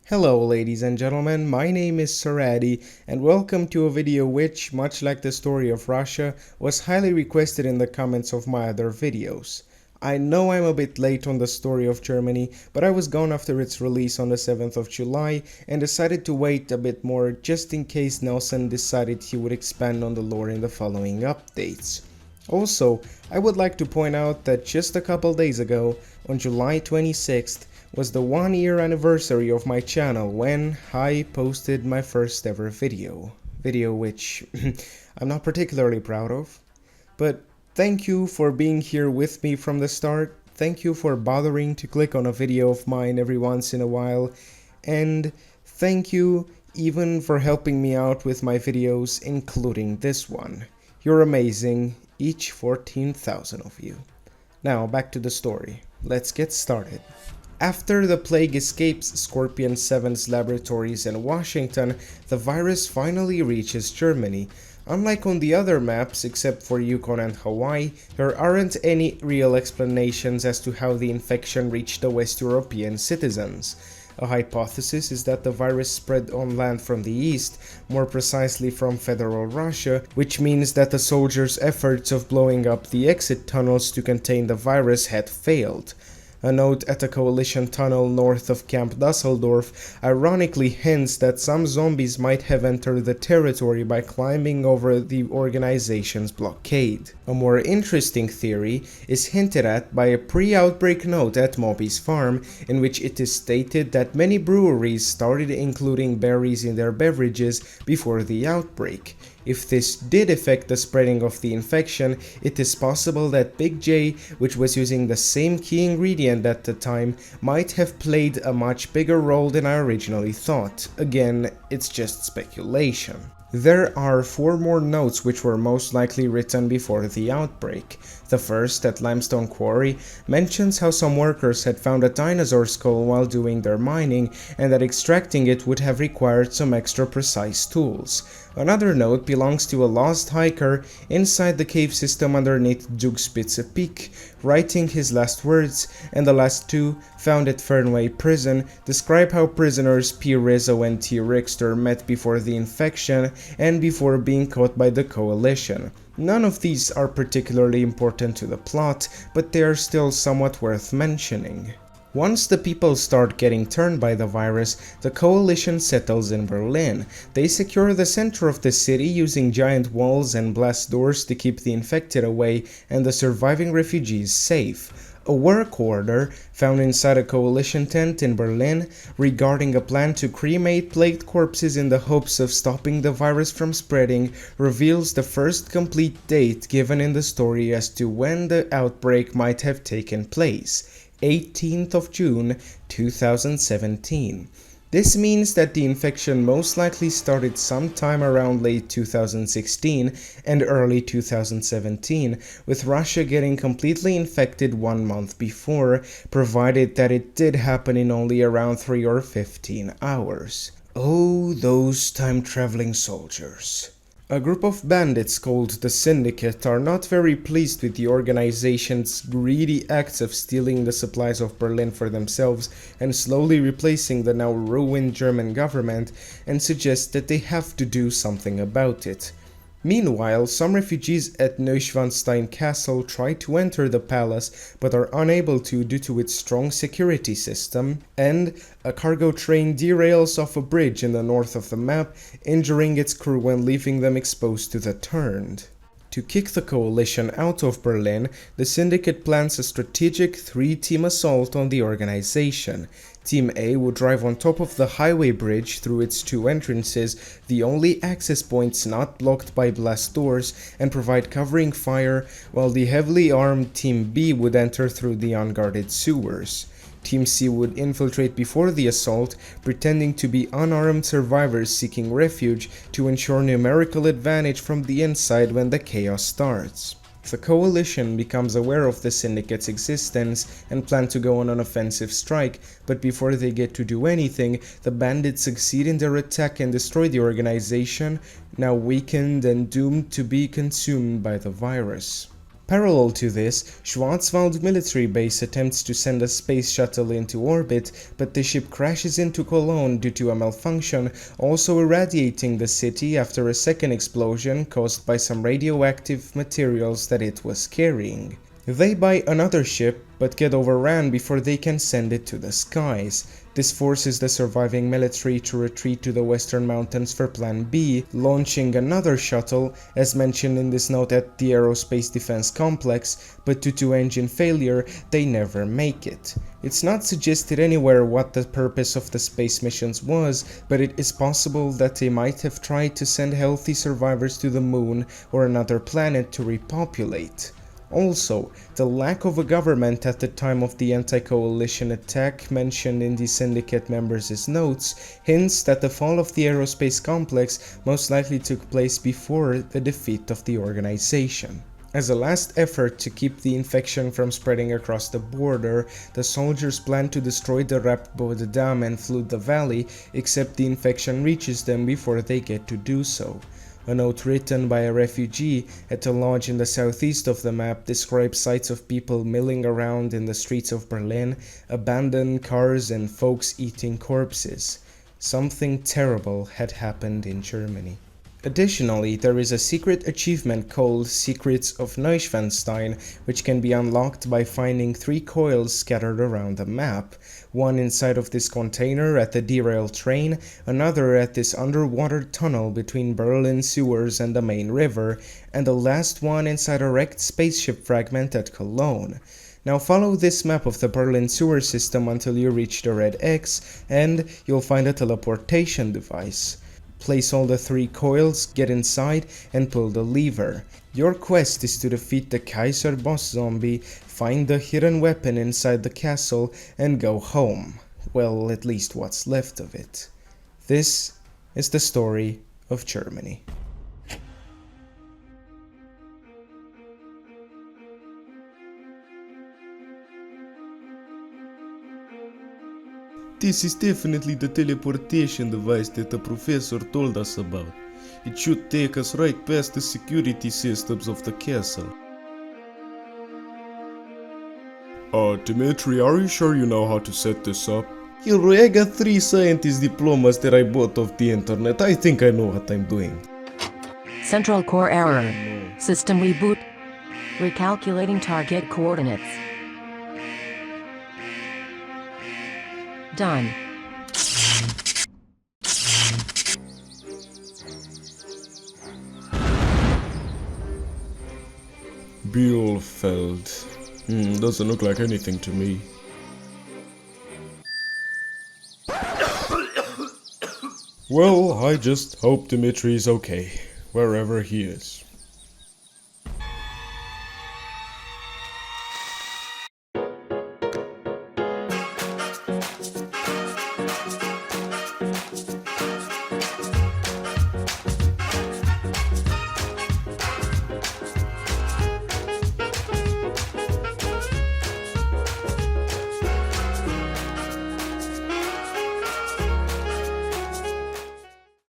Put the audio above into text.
Hello ladies and gentlemen, my name is Saradi and welcome to a video which, much like the story of Russia, was highly requested in the comments of my other videos. I know I'm a bit late on the story of Germany, but I was gone after its release on the 7th of July and decided to wait a bit more just in case Nelson decided he would expand on the lore in the following updates. Also, I would like to point out that just a couple days ago, on July 26th, was the 1-year anniversary of my channel when I posted my first ever video which I'm not particularly proud of, but thank you for being here with me from the start, thank you for bothering to click on a video of mine every once in a while, and thank you even for helping me out with my videos, including this one. You're amazing, each 14,000 of you. Now back to the story, let's get started. After the plague escapes Scorpion 7's laboratories in Washington, the virus finally reaches Germany. Unlike on the other maps, except for Yukon and Hawaii, there aren't any real explanations as to how the infection reached the West European citizens. A hypothesis is that the virus spread on land from the east, more precisely from Federal Russia, which means that the soldiers' efforts of blowing up the exit tunnels to contain the virus had failed. A note at a coalition tunnel north of Camp Dusseldorf ironically hints that some zombies might have entered the territory by climbing over the organization's blockade. A more interesting theory is hinted at by a pre-outbreak note at Moby's farm, in which it is stated that many breweries started including berries in their beverages before the outbreak. If this did affect the spreading of the infection, it is possible that Big J, which was using the same key ingredient at the time, might have played a much bigger role than I originally thought. Again, it's just speculation. There are 4 more notes which were most likely written before the outbreak. The first, at Limestone Quarry, mentions how some workers had found a dinosaur skull while doing their mining and that extracting it would have required some extra precise tools. Another note belongs to a lost hiker inside the cave system underneath Zugspitze Peak, writing his last words, and the last 2, found at Fernway Prison, describe how prisoners P.Riso and T.Rickster met before the infection and before being caught by the coalition. None of these are particularly important to the plot, but they are still somewhat worth mentioning. Once the people start getting turned by the virus, the coalition settles in Berlin. They secure the center of the city using giant walls and blast doors to keep the infected away and the surviving refugees safe. A work order found inside a coalition tent in Berlin regarding a plan to cremate plagued corpses in the hopes of stopping the virus from spreading reveals the first complete date given in the story as to when the outbreak might have taken place. 18th of June 2017. This means that the infection most likely started sometime around late 2016 and early 2017, with Russia getting completely infected 1 month before, provided that it did happen in only around 3 or 15 hours. Oh, those time-traveling soldiers. A group of bandits called the Syndicate are not very pleased with the organization's greedy acts of stealing the supplies of Berlin for themselves and slowly replacing the now ruined German government, and suggest that they have to do something about it. Meanwhile, some refugees at Neuschwanstein Castle try to enter the palace but are unable to due to its strong security system, and a cargo train derails off a bridge in the north of the map, injuring its crew when leaving them exposed to the Turned. To kick the coalition out of Berlin, the Syndicate plans a strategic 3-team assault on the organization. Team A would drive on top of the highway bridge through its 2 entrances, the only access points not blocked by blast doors, and provide covering fire, while the heavily armed Team B would enter through the unguarded sewers. Team C would infiltrate before the assault, pretending to be unarmed survivors seeking refuge to ensure numerical advantage from the inside when the chaos starts. The coalition becomes aware of the Syndicate's existence and plan to go on an offensive strike, but before they get to do anything, the bandits succeed in their attack and destroy the organization, now weakened and doomed to be consumed by the virus. Parallel to this, Schwarzwald military base attempts to send a space shuttle into orbit, but the ship crashes into Cologne due to a malfunction, also irradiating the city after a second explosion caused by some radioactive materials that it was carrying. They buy another ship, but get overrun before they can send it to the skies. This forces the surviving military to retreat to the western mountains for Plan B, launching another shuttle, as mentioned in this note at the Aerospace Defense Complex, but due to engine failure, they never make it. It's not suggested anywhere what the purpose of the space missions was, but it is possible that they might have tried to send healthy survivors to the moon or another planet to repopulate. Also, the lack of a government at the time of the anti-coalition attack mentioned in the Syndicate members' notes hints that the fall of the aerospace complex most likely took place before the defeat of the organization. As a last effort to keep the infection from spreading across the border, the soldiers plan to destroy the Rapbode Dam and flood the valley, except the infection reaches them before they get to do so. A note written by a refugee at a lodge in the southeast of the map describes sights of people milling around in the streets of Berlin, abandoned cars and folks eating corpses. Something terrible had happened in Germany. Additionally, there is a secret achievement called Secrets of Neuschwanstein, which can be unlocked by finding 3 coils scattered around the map. One inside of this container at the derailed train, another at this underwater tunnel between Berlin sewers and the main river, and the last one inside a wrecked spaceship fragment at Cologne. Now follow this map of the Berlin sewer system until you reach the red X, and you'll find a teleportation device. Place all the 3 coils, get inside, and pull the lever. Your quest is to defeat the Kaiser boss zombie, find the hidden weapon inside the castle, and go home. Well, at least what's left of it. This is the story of Germany. This is definitely the teleportation device that the professor told us about. It should take us right past the security systems of the castle. Dimitri, are you sure you know how to set this up? Hero, I got 3 scientist diplomas that I bought off the internet. I think I know what I'm doing. Central core error. System reboot. Recalculating target coordinates. Done. Bielefeld. Doesn't look like anything to me. Well, I just hope Dimitri is okay, wherever he is.